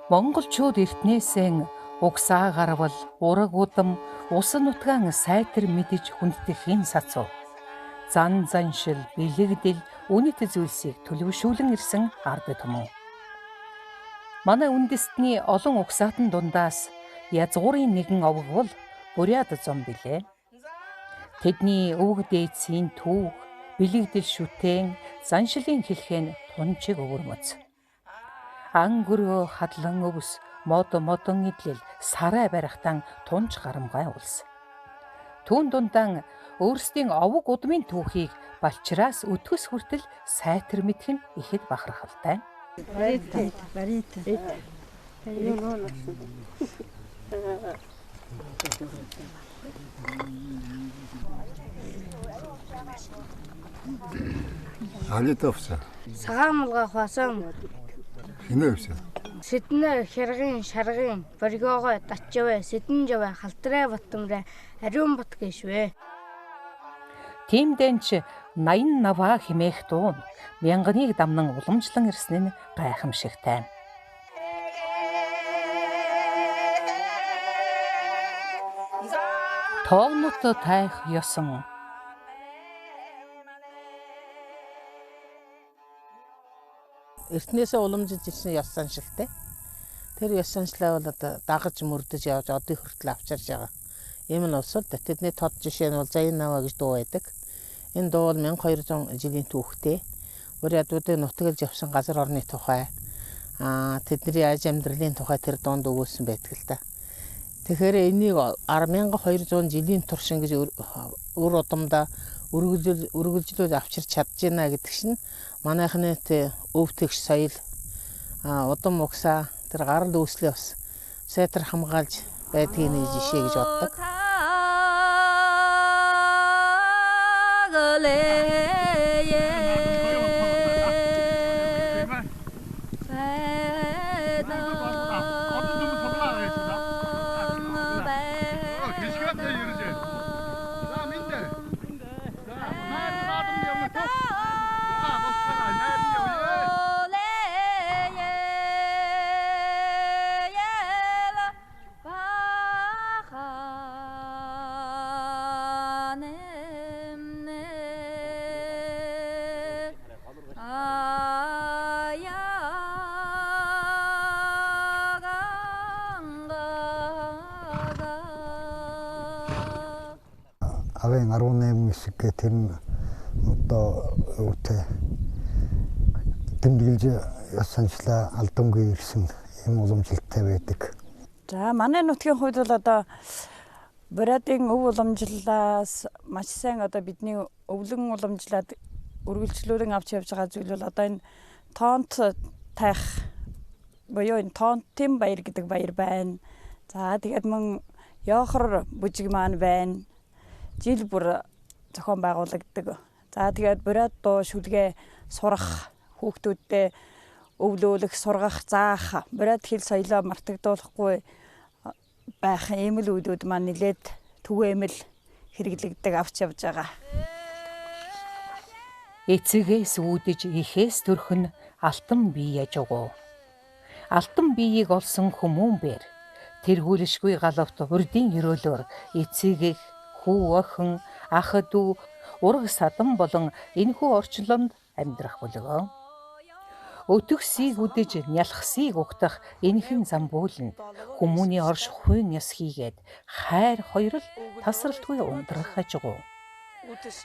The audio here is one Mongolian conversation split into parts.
Монголчууд эртнээсээ угсаа гарвал, ураг удам, усан нутгаан сайтар мэдэж хүндэтгэхийн сацуу. Зан заншил, бэлэгдэл, үнэт зүйлсийг төлөвшүүлэн ирсэн ард түмэн. Манай үндэстний олон угсаатан дундаас язгуурын нэгэн овог бол буряд зам билээ. Тэдний өвөг дээдсийн түүх, бэлэгдэл шүтээн, заншилын хэлхэн тунчиг өвөрмөц. Ангөрөө хадлан өвс, модон идлэл, сарай барихтан тунч гарамгай улс. Түүн дундан өөрсдийн овог удмын түүхийг балчраас өтгөс хүртэл сайтар мэдэх нь ихэд бахархалтай. Алитовса. Сагаамлга хасан. Хинээвса. Сэднэр хэргийн шаргын боргоогоо датчвэ сэдэн жавэ халтраа баттамраа ариун бат гэшвэ. Тиймдэнч 80 наваа химээх дуун мянганыг дамнан уламжлан ирсэн нь гайхамшигтай. Тоонот тайх ёсон. Эртнээсээ уламжиж ирсэн ёс заншилтай. Тэр ёс заншлаа бол одоо дагаж мөрдөж явж одын хүртэл авчирж байгаа. Ийм нь улсад тэдний тод жишээ нь бол Заян наваа гэж дуу байдаг. Энэ дуу бол 1200 жилийн түүхтэй. Бурядуудын нутаглаж явсан газар орны тухай, тэдний аж амьдралын тухай тэр дуунд өгүүлсэн байдаг л да. Тэгэхээр энийг 1200 жилийн туршин гэж өр удамда үргэлжлүүлж авчирч чадж байна гэдэг чинь манайхны өвтөгч соёл, удам угсаа тэр гарал үүслээ бас сайтар хамгаалж байдгийг нэг жишээ гэж боддог. Авен 18 хэсэг тэр нь одоо үүтэй тэмдэглэж ёс заншлаа алдамгүй ирсэн юм уламжлалтай байдаг. За манай нутгийн хувьд бол одоо бурядын өв уламжлалаас маш сайн одоо бидний өвлөн уламжлаад үргэлжлүүлэн авч явж байгаа зүйл бол одоо энэ тоонт тайх буюу энэ тоонтын баяр гэдэг баяр байна. За тэгээд мөн ёохор бүжиг маань байна. Жил бүр зохион байгуулагддаг. За тэгээд буряд дуу шүлгээ сурах, хүүхдүүдтэй өвлөөлөх, сургах, заах, буряд хэл соёлоо мартагдуулахгүй байх ийм л үедүүд маань нэлээд түгээмэл хэрэглэгдэг авч явж байгаа. Эцэгээс үүдэж ихээс төрх нь алтан бие яжгоо. Алтан биеийг олсон хүмүүнбэр тэргүүлшгүй галавт урдын өрөөлөөр эцэгийг хүү охин, ах дүү, ураг садан болон энэхүү орчлонд амьдрах болов. Өтгсийг үдэж нялхсыг угтах энэхэн замбууланд хүмүүний орш хуйн яс хийгээд хайр хоёрол тасралтгүй ундрах ажгүй.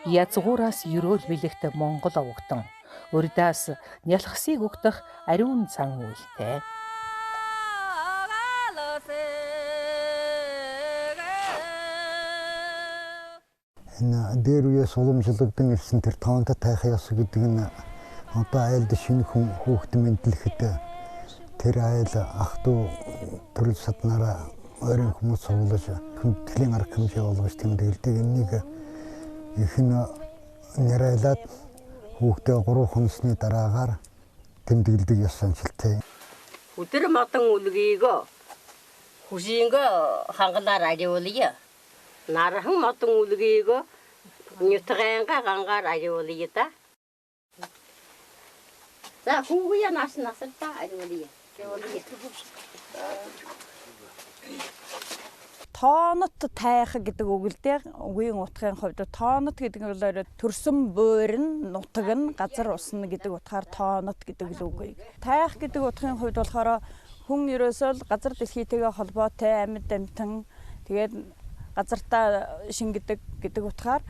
Язгуураас өрөөл бэлэгт Монгол овогтон урдаас нялхсыг угтах ариун цан үйлтэй. Энэ дээр үеэс уламжлагдсан ирсэн тэр тоонтой тайх ёс гэдэг нь одоо айлд шинэ хүн хүүхдэн мэдлэхэд тэр айл ах トゥ төрөл саднараа ойрын хүмүүс суулж хүндэтгэлийн арга хэмжээ болгож тэмдэглэдэг. Энийг их нь нэрэлээд хүүхдээ 3 хоносны дараагаар тэмдэглэдэг ёс заншилтай. Өдөр модон үлгийг хүсингээ хангалаар ариулъя. Нархан модон үлгийг нютгэнга гангаар ариулъя та. За хүүгээ насалтаа ариулъя. Тоонот тайх гэдэг үг л дээ. Үгийн утгын хувьд тоонот гэдэг нь бол төрсөн буурин, нутаг нь газар усна гэдэг утгаар тоонот гэдэг л үг. Тайх гэдэг утгын хувьд болохоор хүн ерөөсөө л газар дэлхийтэйгээ холбоотой амьд амьтан тэгээд газартаа шингэдэг гэдэг утгаар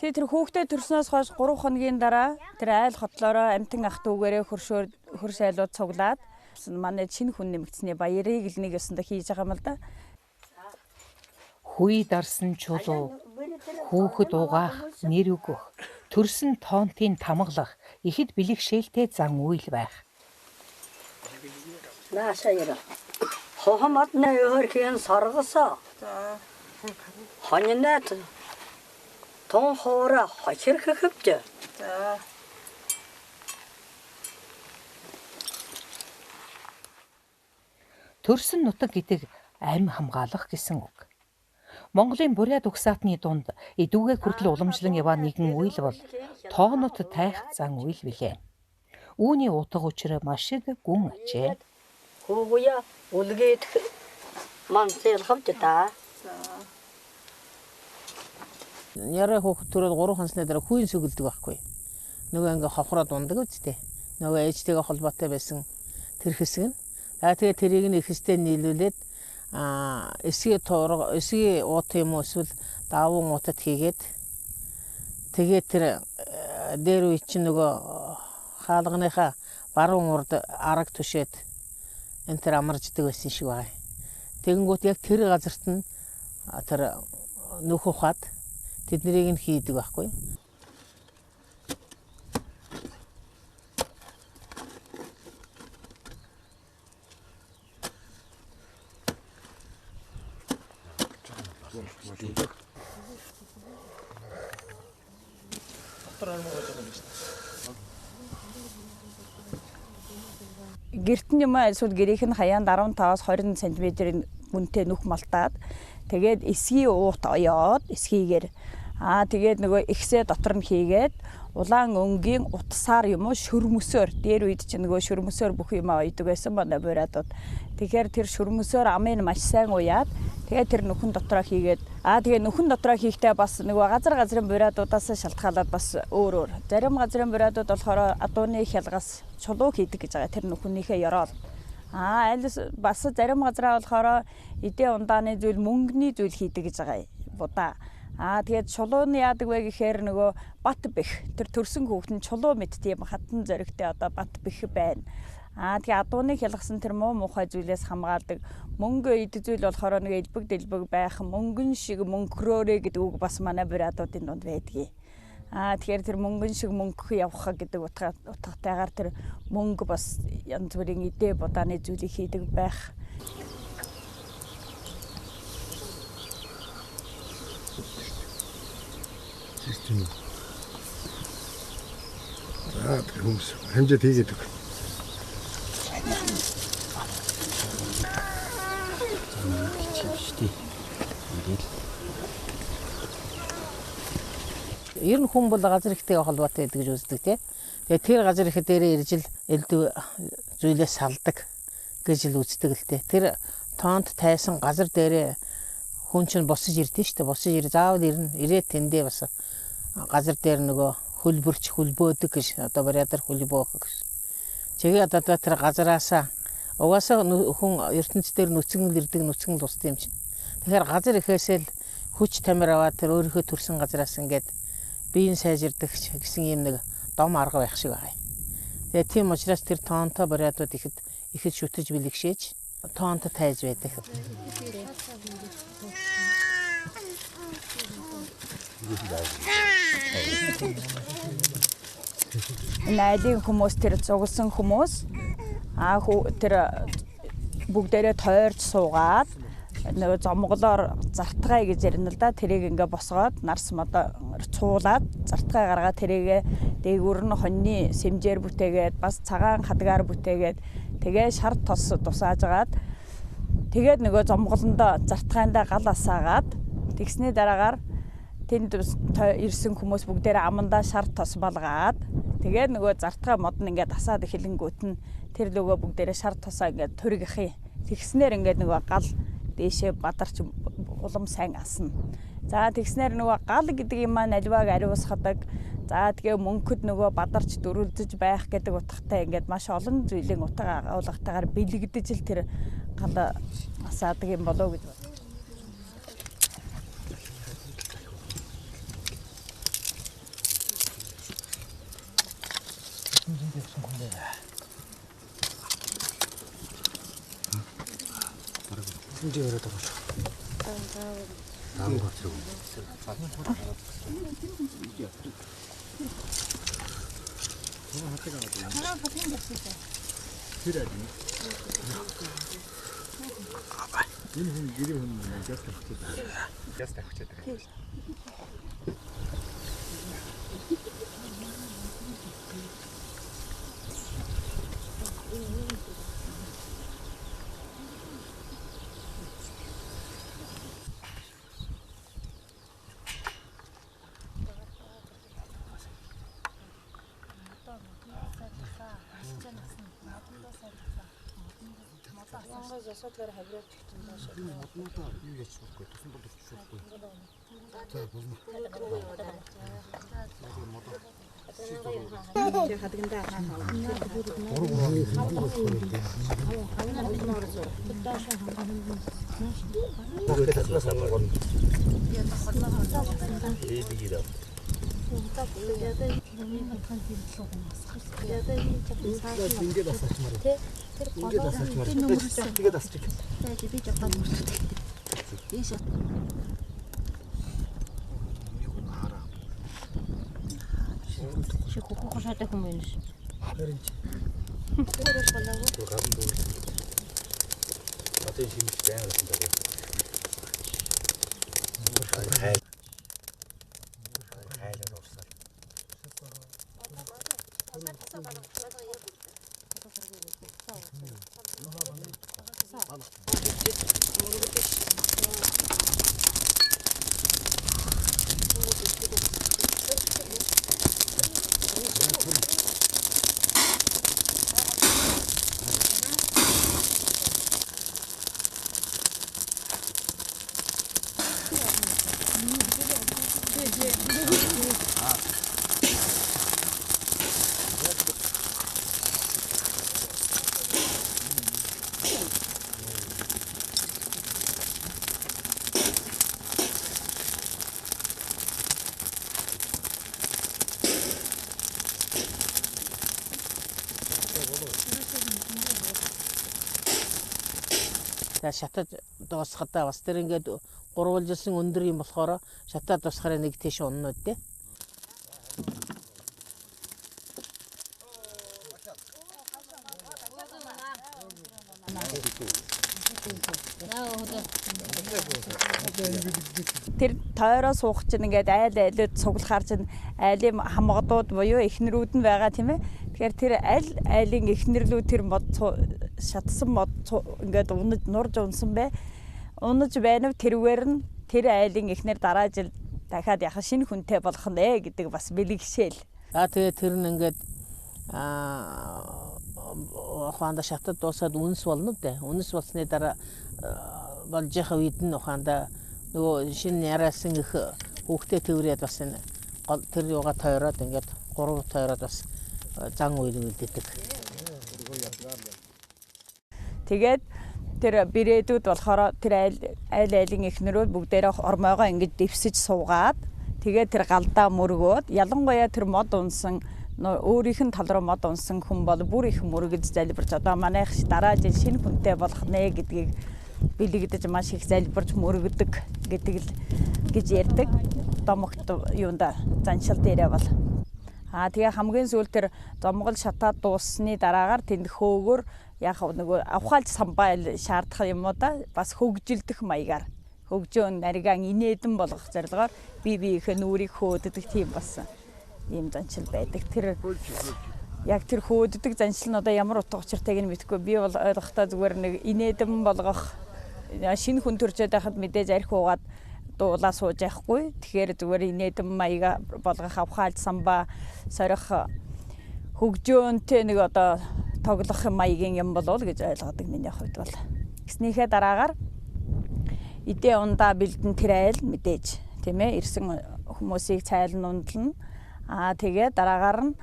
тэр хүүхдээ төрснөөс хойш 3 хоногийн дараа тэр айл хотлороо амтан ах дүүгээрээ хөрш айлууд цуглаад манай шинэ хүн нэмэгдсэний баярыг л нэг ёсондоо хийж байгаа юм л да. Хүй дарсан чулуу, хүүхэд угаах, нэр өгөх, төрсөн тоонтын тамгалах, ихэд бэлэгшээлтэй зан үйл байх. Наашаира. Хохоматны өөрхийн саргасаа. Хонинат тон хоора хачирхахвч. Төрсөн нутаг гэдэг амь хамгаалах гэсэн үг. Монголын буряд угсаатны дунд эдүүгээ хүртэл уламжлан яваа нэгэн үйл бол тоонот тайх зан үйл билээ. Үүний утга учир маш их гүн ажээ. Хүүгуя үлгээд мансэлхавч та. Яраа хөөхд төрөл 3 хонсны дараа хүүн сүгэлдэг байхгүй. Нөгөө ингээ хохроод ундаг үстэй. Нөгөө ээжтэйгээ холбоотой байсан тэр хэсэг нь. Тэгээ тэрийг нь ихэстэй нийлүүлээд эсгийн уут юм уу эсвэл даван уутад хийгээд тэгээд тэр дээр үе чинь нөгөө хаалганыхаа баруун урд арга түшээд энэ тэр амарждаг байсан шиг байна. Тэгэнгүүт яг тэр газарт нь тэр нөх ухаад тэднийг нь хийдэг байхгүй. Гэртэн юм эсвэл гэрийнх нь хаяанд 15-аас 20 см гүнтэй нүх малтаад тэгээд эсгийн уут оёод эсгийгээр тэгээд нөгөө ихсээ дотор нь хийгээд улаан өнгийн утсаар юм уу шөрмөсөөр дээр үед чинь нөгөө шөрмөсөөр бүх юм ойдог байсан байна буйраадууд. Тэгэхээр тэр шөрмөсөөр амын маш сайн уяад тэгээд тэр нүхэн дотроо хийгээд тэгээд нүхэн дотроо хийхдээ бас нөгөө газрын буйраадуудаас шалтгаалаад бас өөр. Зарим газрын буйраадууд болохоор адууны хялгаас чулуу хийдэг гэж байгаа тэр нүхнийхээ ёроол. Айлс бас зарим газраа болохоор эдээ ундааны зүйл мөнгөний зүйл хийдэг гэж байгаа будаа. Тэгээд чулууны яадаг вэ гэхээр нөгөө бат бэх тэр төрсөн хүүхэд нь чулуу мэд тийм хатан зоригтой одоо бат бэх байна. Тэгээ адууны хялгасан тэр муу муухай зүйлээс хамгаалдаг. Мөнгө идэх зүйл болохоор нэг элбэг дэлбэг байх мөнгөн шиг мөнгөрөөрэ гэдэг үг бас манай буйраадуудын дунд байдгийг. Тэгэхээр тэр мөнгөн шиг мөнгө явах гэдэг утгатайгаар тэр мөнгө бас янз бүрийн эдээ будааны зүйлийг хийдэг байх. Систем. Хүмүүс хэмжээд хийгээд үг. Ер нь хүн бол газар ихтэйгээ холбоотой гэдэг гэж үздэг тийм. Тэгээ тэр газар их дээрээ ирж ил элдв зүйлээс салдаг гэж л үздэг л тийм. Тэр тоонт тайсан газар дээрээ хүн чинь босож ирдэ шүү дээ. Босож заавал ирээд тэндээ бас газар дээр нөгөө хөлбөрч хөлбөөдөг гэж одоо бариадар хөлбөөх гэж. Тэгээ одоо тэр газараасаа угаасаа хүн ертөнц дээр нүцгэн ирдэг нүцгэн л ус тийм чинь. Тэгэхээр газар ихээсээ л хүч тамир аваад тэр өөрийнхөө төрсэн газараас ингээд биеийн сайжирдаг гэсэн юм нэг дом арга байх шиг байна. Тэгээ тийм учраас тэр тоонтой бариадууд ихэд шүтэж бэлэгшээж тоонтой тайж байдаг. Найдын хүмүүс тэр зугсан хүмүүс тэр бүгдээрээ тойрч суугаад нөгөө зомголоор зартгай гэж ярина л да. Тэрийг ингээ босгоод нарс модоо цуулаад зартгай гаргаад тэрийгэ дээгүүр нь хоньны сэмжээр бүтээгээд бас цагаан хадгаар бүтээгээд тэгээ шар тос тусаажгаад тэгээд нөгөө зомголондоо зартгайндаа гал асаагаад тэгсний дараагаар тэнд ирсэн хүмүүс бүгдээр амандаа шар тос болгоод тэгээд нөгөө зартгаа мод нь ингээд асаад эхлэнгүүт нь тэр нөгөө бүгдээрээ шар тосоо ингээд тургихын. Тэгснээр ингээд нөгөө гал дээшээ бадарч улам сайн асна. За тэгснээр нөгөө гал гэдэг юм маань аливааг ариусгадаг. За тэгээ мөнхөд нөгөө бадарч дөрүлдэж байх гэдэг утгатай ингээд маш олон зүйлийн утга агуулгатайгаар бэлэгдэж л тэр гал асаадаг юм болоо гэж байна. 이제 열어다 보자. 나온 거 같죠. Шатад дуусахтаа бас тэр ингээд гурвалжилсан өндөр юм болохоор шатад дуусахаараа нэг тийш унна үдээ. Тэр тойроо суух чинь ингээд айл айлууд цуглахаар чинь айлын хамгадууд буюу эхнэрүүд нь байгаа тийм ээ. Тэгэхээр тэр айлын эхнэрлүүд тэр мод шатсан мод ингээд нурж унсан бай. Унаж байна вэ тэрвэр нь тэр айлын эхнэр дараа жил дахиад яхан шинэ хүнтэй болох нэ гэдэг бас бэлэгшээл. За тэгээ тэр нь ингээд ухаанда шатад дуусаад үнс болно дээ. Үнс болсны дараа болж байгаа үед нь ухаанда нөгөө шинэ яраасан их хүүхдээ төврээд бас энэ тэр юугаа тойроод ингээд гурав тойроод бас зан үйлддэг. Тэгээд тэр бирээдүүд болохоор тэр айлын эхнэрүүд бүгдээрээ ормойгоо ингэж дэвсэж суугаад тэгээд тэр галдаа мөргөөд ялангуяа тэр мод унсан өөрийнх нь тал руу мод унсан хүн бол бүр их мөргөж залбирч одоо манайх дараа жил шинэ хүнтэй болох нэ гэдгийг бэлэгдэж маш их залбирч мөргөдөг гэдэг л гэж ярьдаг. Домогт юунда заншил дээрээ бол тэгээ хамгийн сүүл тэр зомгол шатаад дууссаны дараагаар тэнд хөөгөр яг нөгөө авхаалж самбайл шаардах юм уу да бас хөгжилдөх маягаар хөгжөөн наригаан инээдэн болгох зорилгоор биеийнхээ нүрийг хөөддөг тийм бас ийм заншил байдаг. Тэр яг тэр хөөддөг заншил нь одоо ямар утга учиртайг нь мэдэхгүй. Би бол ойлгохдоо зүгээр нэг инээдэн болгох шинэ хүн төрчөөд байхад мэдээж арх уугаад дуулаа сууж яахгүй. Тэгэхээр зүгээр инээдэн маяга болгох авхаалж самбаа сорих хөгжөөнтэй нэг одоо тоглох маягийн юм болов гэж ойлгодог миний хувьд бол. Гэснийхээ дараагаар эдээ ундаа бэлдэн тэр айл мэдээж тийм ээ ирсэн хүмүүсийг цайлан ундлна. Тэгээд дараагаар нь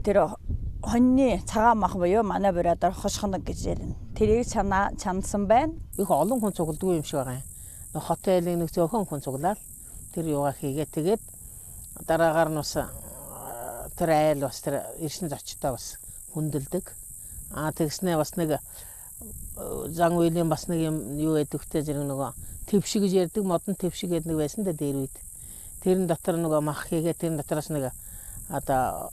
тэр хоньны цагаан мах буюу манай бурайдаар хошхоног гэж ярина. Тэрийг чансан байна. Их олон хүн цугладаг юм шиг байгаа юм. Хотелын нэг зөөхөн хүн цуглаад тэр юугаа хийгээ тэгээд дараагаар нь бас тэр айл бас тэр ирсэн зочтой бас хүндэлдэг. Тэгснээ бас нэг зан үйлийн бас нэг юм юу гэдэгтэй зэрэг нөгөө твшиг гэж ярьдаг модон твшиг гэдэг нэг байсан да дээр үед. Тэрэн дотор нөгөө мах хийгээ тэрэн дотроос нэг одоо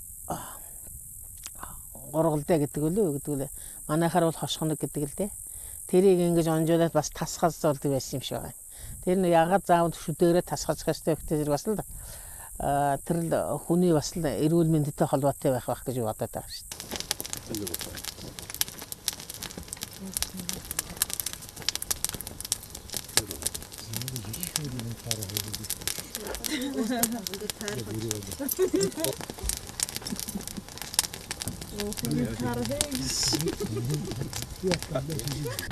горголдоо гэдэг үлээ гэдэг үлээ. Манайхаар бол хошхоног гэдэг л дээ. Тэрийг ингэж онжуулаад бас тасгаж золдог байсан юм шиг байна. Тэр нэг ягаад заавал шүдээрээ тасгаж хэвчтэй зэрэг бас л тэр л хүний бас л эрүүл мэндэд холбоотой байх гэж бодоод байгаа шүү дээ.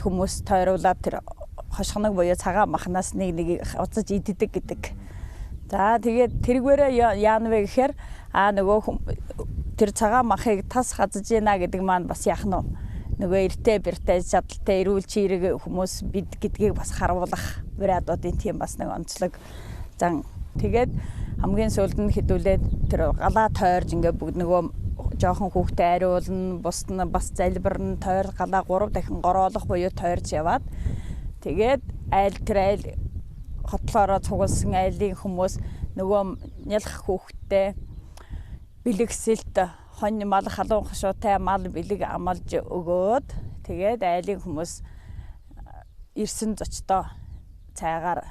Хүмүүс тойруулаад тэр хошхоног буюу цагаан махнаас нэг уцаж иддэг гэдэг. За тэгээд тэргээрээ яана вэ гэхээр нөгөө тэр цагаан махыг тас хазж ийна гэдэг маань бас яах нь нөгөө эртээ бэртээ чадaltaй эрүүл чирэг хүмүүс бид гэдгийг бас харуулах бурайдуудын тийм бас нэг онцлог зан. Тэгээд хамгийн сүүлд нь хэдүүлээд тэр галаа тойрж ингээ бүгд нөгөө жоохон хүүхдэд ариулна, бусд нь бас залбирна, тойр галаа 3 дахин гороолох буюу тойрж яваад тэгээд айл тэр айл хотлоороо цугулсан айлын хүмүүс нөгөө нялх хүүхдэд бэлэгсэлт хонь мал халуун хашуутай мал бэлэг амалж өгөөд тэгээд айлын хүмүүс ирсэн зочдоо цайгаар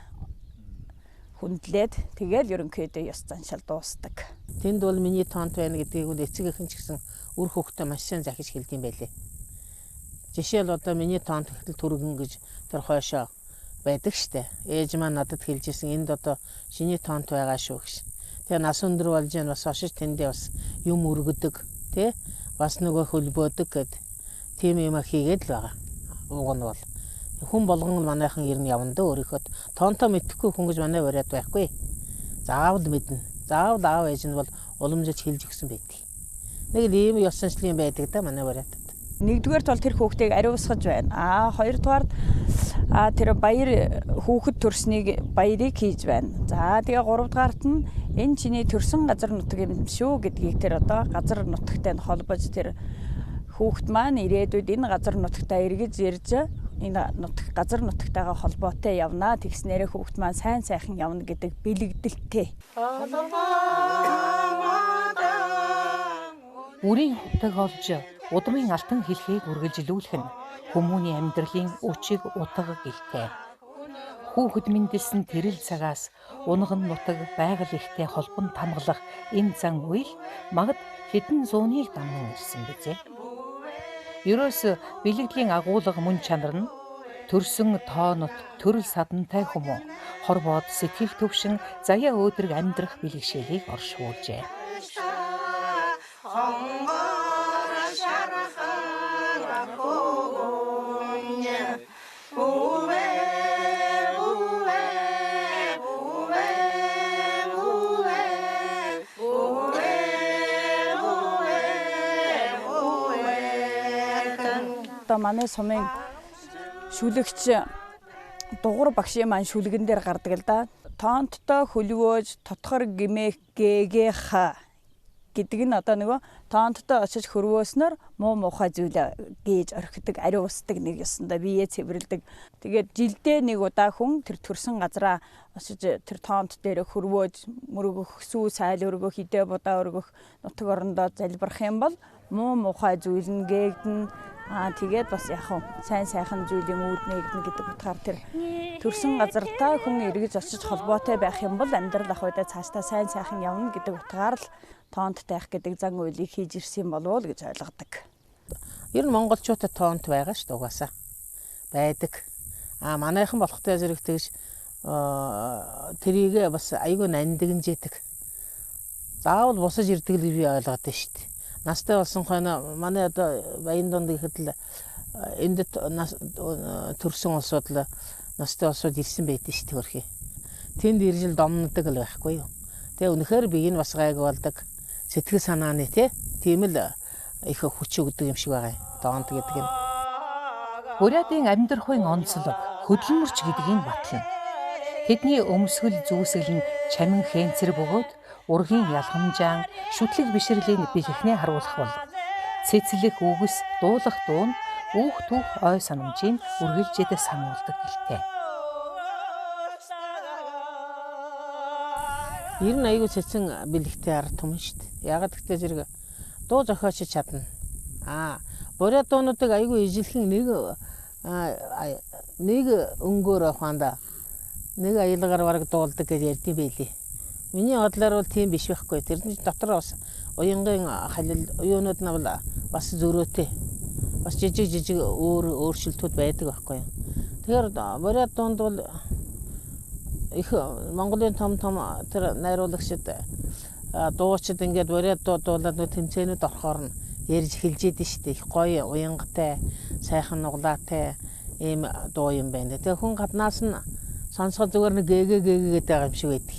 хүндлээд тэгээд ерөнхийдөө ёс заншил дуустдаг. Тэнд бол миний тоонт байна гэдгийг бол эцэгийнхэн ч гэсэн үр хөвгтөө маш сайн захиж хэлдэг юм байлээ. Жишээл одоо миний тоонт ихтэл түргэн гэж тэр хойшоо байдаг штэ. Ээж маань надад хэлжсэн энд одоо шиний тоонт байгаа шүү гэж. Тэгээ нас өндөр болж яан бас очиж тэндээ бас юм өргөдөг тий бас нөгөө хөлбөөдөг гэд тийм юм хийгээд л байгаа. Уг нь бол хүн болгон манайхан ер нь явна дөө өөрийнхөө тоонтоо мэдхгүй хүн гэж манай бариад байхгүй. Заавал мэднэ. Заавал аав ээж нь бол уламжиж хэлж өгсөн байдаг. Нэг л ийм ёс заншлын байдаг да манай бариад. Нэгдүгээр тол тэр хүүхдийг ариусгаж байна. Хоёрдугаар тэр баяр хүүхэд төрснийг баярыг хийж байна. За тэгээ гуравдугаарт нь энэ чиний төрсөн газар нутаг юм шүү гэдгийг тэр одоо газар нутагтай нь холбож тэр хүүхэд маань ирээдүйд энэ газар нутагтаа эргэж ирж энэ газар нутагтайгаа холбоотой явна. Тэгснээрээ хүүхэд маань сайн сайхан явна гэдэг бэлэгдэлтэй. Үрийн хутаг олж удмын алтан хэлхийг үргэлжлүүлэх нь хүмүүний амьдралын үчиг утга гэлтэй. Хүүхэд мэндэлсэн тэрэл цагаас унган нутаг байгаль ихтэй холбон тамгалах энэ зан үйл магад хэдэн зууныг дамнан ирсэн бизээ. Ерөөс бэлэгдлийн агуулга мөн чанар нь төрсөн тоонот төрөл садантай хүмүү хорвоод сэтгэл төвшин заяа өөдрөг амьдрах бэлгшээлийг оршуулжээ. Манай сумын шүлэгч дугур багшийн маань шүлгэн дээр гардаг л да. Тоонттой хөлвөөж тотхор гимэх гээх гэдэг нь одоо нөгөө тоонттой очиж хөрвөөснөр муу муухай зүйл гэж орхидог, ариусдаг нэг ёсондоо биеэ цэвэрлдэг. Тэгээд жилдээ нэг удаа хүн тэр төрсөн газараа очиж тэр тоонт дээр хөрвөөж мөргөх, сүү сайл өргөх, хидээ будаа өргөх, нутаг орондоо залбирах юм бол муу муухай зүйл нь гээгдэн тэгээд бас яах вэ? Сайн сайхан зүйлийн үүднэ гэдэг утгаар тэр төрсөн газартаа хүн эргэж очиж холбоотой байх юм бол амьдрал ах үедээ цаашдаа сайн сайхан явна гэдэг утгаар л тоонт таах гэдэг зан үйлийг хийж ирсэн болов уу гэж ойлгодог. Ер нь монголчуудад тоонт байгаа шүү дээ угаасаа. Байдаг. Манайхан болохтой зэрэг тэгж тэрийгээ бас айгүй нандинжээдэг. Заавал босож ирдэг л би ойлгоод байна шүү дээ. Настай болсон хойно манай одоо баян дунд ихэд л энд төрсэн улсууд л настай улсууд ирсэн байдаг шүү дээ хөрхий. Тэнд иржил домнодог л байхгүй юу. Тэгээ үнэхээр бийг нь бас гайгүй болдог. Сэтгэл санааны тийм л их хүч өгдөг юм шиг байгаа юм. Доонд гэдэг нь. Бурятын амьдрахын онцлог хөдөлмөрч гэдгийг батлана. Тэдний өмсгөл зүүсгэл нь чамин хэнцэр бөгөөд ургийн ялгамжаан шүтлэг бишрэлийн бэлэхнээ харуулах бол цэцлэх үгс дуулах дуун үүх түүх ой санамжийн үргэлжлээд сануулдаг гэлтэй. Ер нь айгүй цэцэн бэлэгтэй арга том шүү дээ. Ягаад гэвэл зэрэг дуу зохиоч чадна. Бурят дуунуудыг айгүй ижилхэн нэг өнгөөр ухаанда нэг аялгаар бараг дуулдаг гэж ярьдсан байлээ. Миний бодлоор бол тийм биш байхгүй. Тэрний дотор бас уянгийн халил уюунууд нь бас зөрөөтэй. Бас жижиг өөрчлөлтүүд байдаг байхгүй. Тэгэхээр бурят дуунд бол их Монголын том тэр найруулагчид дуучид ингээд бурят дуулаад тэмцээнүүд орохоор нь ярьж эхэлж идэв шүү дээ. Их гоё уянгатай, сайхан нуглаатай ийм дуу юм байна. Тэгээ хүн гаднаас нь сонсоход зүгээр нэг гээгээд байгаа юм шиг байдаг.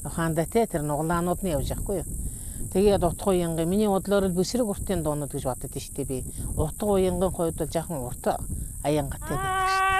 Ухаандаа тэр нуглаанууд нь явж байхгүй юу. Тэгээд утга уянга миний бодлоор л бүсрэг уртын дуунууд гэж боддог шүү дээ би. Утга уянгийн хувьд бол жаахан урт аянгатай байдаг шүү дээ.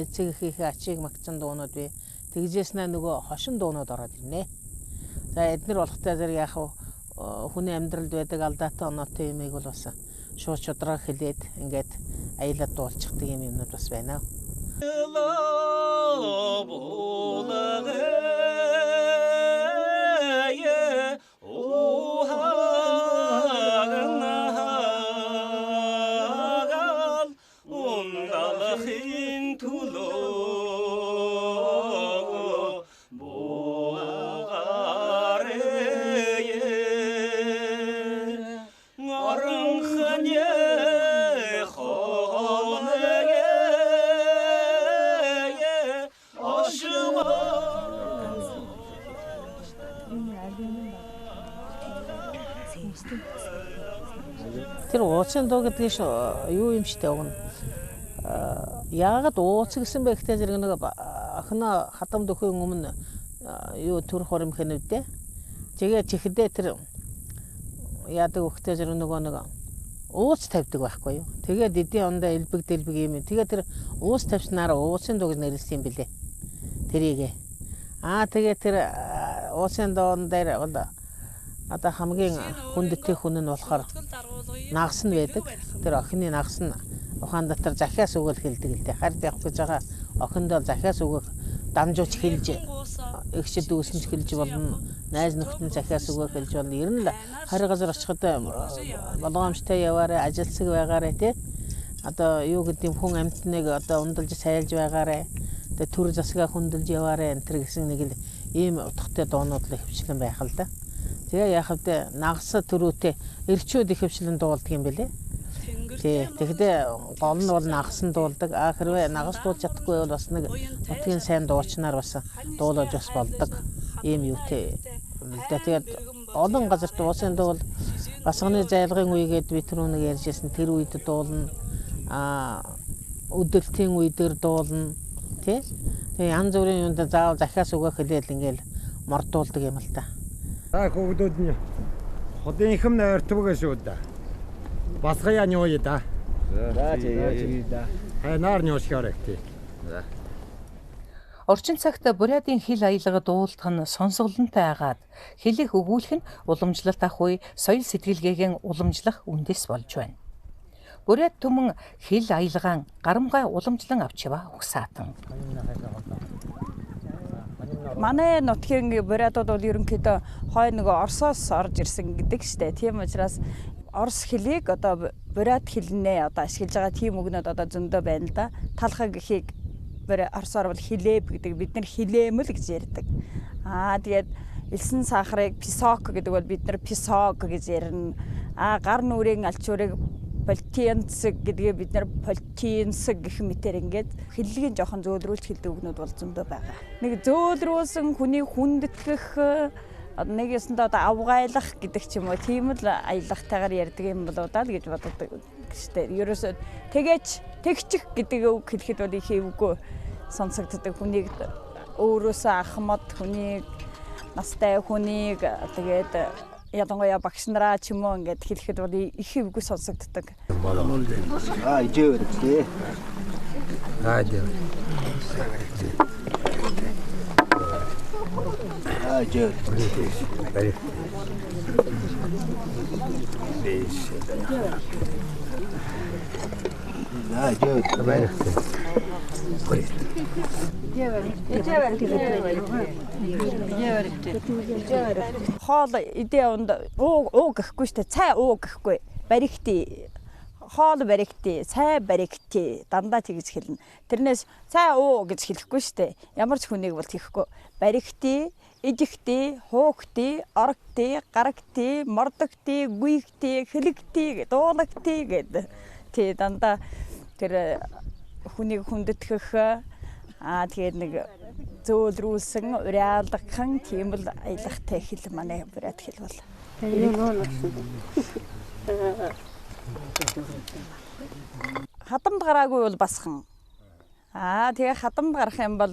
Эцэг их ачиг магцсан дуунууд би тэгжээснээ нөгөө хошин дуунууд ороод ирнэ. За эднэр болохтой зэрэг яах вэ? Хүний амьдралд байдаг алдаатай оноотой юмыг бол бас шууд шудраа хэлээд ингээд аялаад дуулчихдаг юмнууд бас байна. Тэр ууцын дуу гэдэг юу юм штэ өгнө. Яагаад ууц гэсэн бэ гэхтэй зэрэг нэг охиноо хадамд өхөн өмнө юу төр хором хэнэвдэ. Тэгээд чихдээ тэр яадаг өгөхтэй зэрэг нэг ууц тавьдаг байхгүй юу. Тэгээд эдийн ондоо элбэг юм. Тэгээд тэр ууц тавьснараа ууцын дуу гэж нэрлсэн юм билэ. Тэрийгээ. Тэгээд тэр ууцын дуун дээр одоо хамгийн хүндэттэй хүн нь болохоор нагас нь байдаг. Тэр охины нагас нь ухаан дотор захиас өгөөл хэлдэг л дээ. Хард явах гэж байгаа охиндоо захиас өгөх дамжууч хэлж эгчд дүүсэнч хэлж болно. Найз нөхдөд захиас өгөх хэлж болно. Ер нь л харь газар очиход болгоомжтой яваарай, ажилсаг байгаарай тий. Одоо юу гэдэг хүн амьтныг одоо ундалж сайлж байгаарай. Тэгээ төр засгаа хүндэлж яваарай энэ төр гэсэн нэг л ийм утгатай дуунууд л хөвчлэн байх л да. Тэгээ яах вэ? Нагас төрөөтэй эрчүүд их хөвчлэн дуулдаг юм билэ. Тэгэхдээ гол нь бол нагас нь дуулдаг. Хэрвээ нагас дуулж чадахгүй бол бас нэг нутгийн сайн дуучнаар бас дуулаж бас болдог. Ийм юутэй. Тэгээд олон газарт уусын дуу бол басганы зайлгын үегээд би түрүүнийг ярьжсэн тэр үед дуулна. Өдөлтийн үедэр дуулна. Тий? Тэгээ янз бүрийн юмд заавал захиас өгөх хэлээл ингээл мордуулдаг юм л та. Хүүхдүүд нь хотынхэм нойртвог шүү да. Басгая нёй да. За да. Хайнаар нёшгаарэ тий. Орчин цагт бурятын хил аялга дуулах нь сонсголонтой агаад хэлэх өгүүлэх нь уламжлалт ах үе соёл сэтгэлгээгийн уламжлах үндэс болж байна. Бурят түмэн хил аялгаан гарамгай уламжлан авчива угсаатан. Манай нутгийн бурятууд бол ерөнхийдөө хой нөгөө Оросоос орж ирсэн гэдэг штэ. Тийм учраас Орос хэлийг одоо бурят хэлнээ одоо ашиглаж байгаа тийм үгнүүд одоо зөндөө байна л да. Талхаг гэхийг Оросоор бол хилэб гэдэг, бид нар хилэмэл гэж ярьдаг. Тэгээд элсэн сахарыг писок гэдэг бол бид нар писок гэж ярина. Гар нүрийн алчуурыг полтинц гэдгээ бид нар полтинц гэх мэтэр ингээд хэллэгийн жоохон зөөлрүүлж хэлдэг үгнүүд бол зөндөө байгаа. Нэг зөөлрүүлсэн хүний хүндэтгэх нэг ясандаа одоо авгайлах гэдэг ч юм уу тийм л аялахтайгаар ярьдаг юм болоо даа гэж боддог гэжтэй. Ерөөсөө тэгчих гэдэг үг хэлэхэд бол их эвгүй сонсогддог. Хүнийг өөрөөсөө ахмад хүнийг настай хүнийг тэгээд ялангуяа багш нараа ч юм уу ингээд хэлэхэд бол их эвгүй сонсогддог. Ижээ өргөе. Ижээ. Бари. Хоол идэ онд уу гэхгүй штэ цай уу гэхгүй баригти хоол баригти цай баригти дандаа тэгж хэлнэ. Тэрнээс цай уу гэж хэлэхгүй штэ. Ямар ч хүнийг бол тийхгүй баригти идэхти хуухти орогти гарагти мордогти гүйхти хэлэгти дуулагти гэдэг. Тэ дандаа тэр хүнийг хүндэтгэх тэгээд нэг зөөлрүүлсэн уриалгахын тийм л аялахтай хэл манай бурят хэл бол. Хатамд гараагүй бол басхан. Тэгээ хатамд гарах юм бол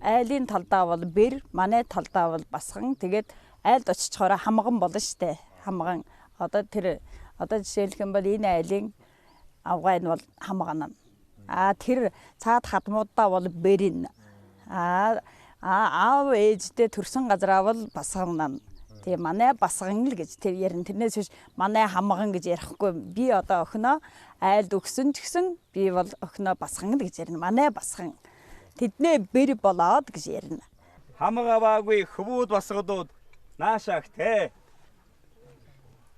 айлын талдаа бол бэр, манай талдаа бол басхан. Тэгээд айлд очичхороо хамган болно штэ. Хамган. Одоо жишээлх юм бол энэ айлын авгай нь бол хамган. Тэр цаад хадмуудаа бол бэрин. Аав ээжтэй төрсэн газраа бол басган. Тэгээ манай басган л гэж тэр ярина. Тэрнээс биш манай хамган гэж ярихгүй. Би одоо охиноо айлд өгсөн ч гэсэн би бол охиноо басган л гэж ярина. Манай басган. Тэднээ бэр болоод гэж ярина. Хамгаваагүй хөвүүд басгадууд наашаах те.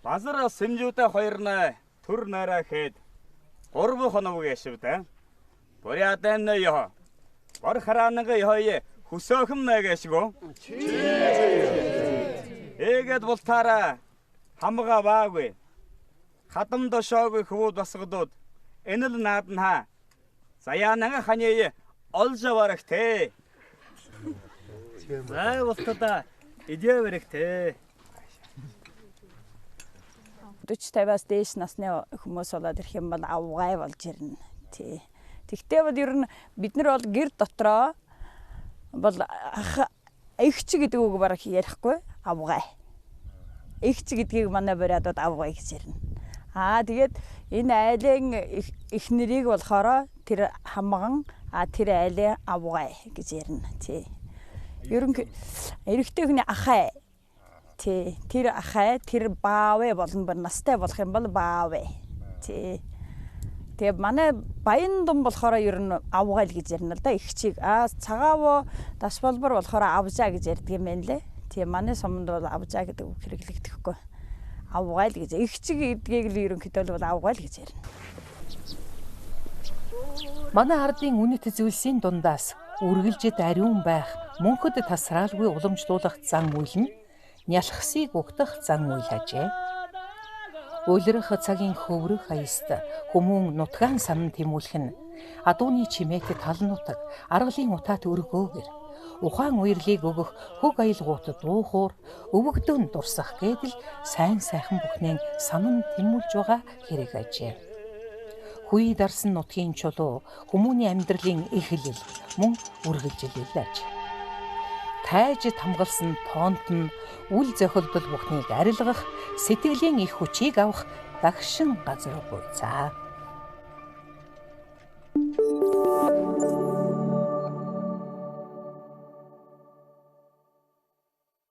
Базар сэмжүүтэй хоёрнаа төр нараа хэд 3 хоног яшивтэй. Бурятын ёо. Бор хараанга ёо хүсөөхм нэгэшгөө. Эгэд бултаараа хамгаваагүй хатам дошоогүй хөвүүд басгадууд энэ л наадна. Саяанага ханий олжаварах те. За бултада идея вэрхтэй. 40-50-аас дээш насны хүмүүс болоод ирэх юм бол авгай болж ирнэ. Тий. Тэгтээ бол ер нь бид нар бол гэр дотроо бол эгч гэдэг үг бараг ярихгүй авгай. Эгч гэдгийг манай бурятууд авгай гэж ярина. Тэгээд энэ айлын их нэрийг болохоор тэр хамган тэр айлын авгай гэж ярина. Тий. Эрэгтэй хүний ахай. Тий. Тэр ахай тэр баавэ болно ба настай болох юм бол баавэ. Тий. Тэгээ манай баян дум болохоор ер нь авгайл гэж ярина л да ихчийг. Цагаав дас болбор болохоор авжаа гэж ярьдаг юм байна лээ. Тэгээ манай суманд бол авжаа гэдэг үг хэрэглэгдэхгүй. Авгайл гэж. Ихчиг гэдгийг л ерөнхийдөө бол авгайл гэж ярина. Манай ардын үнэт зүйлсийн дундаас үргэлжид ариун байх, мөнхөд тасраалгүй уламжлуулах зан үйл нь нялхсыг угтах зан үйл ажээ. Уйлрах цагийн хөврөх аяст хүмүүн нутгаан санан тэмүүлэх нь адууны чимээт тал нутаг аргалын утаат өргөөгөр ухаан уйрлыг өгөх хөг аялгууд дуухуур өвөгдөн дурсах гэдэл сайн сайхан бүхнээ санан тэмүүлж байгаа хэрэг ажээ. Хүй дарсан нутгийн чулуу хүмүүний амьдралын эхлэл мөн үргэлжилэл аж. тайжид хамгалсан тоонд нь үл зохилдол бүхнийг арилгах, сэтгэлийн их хүчийг авах дагшин газар буйцаа.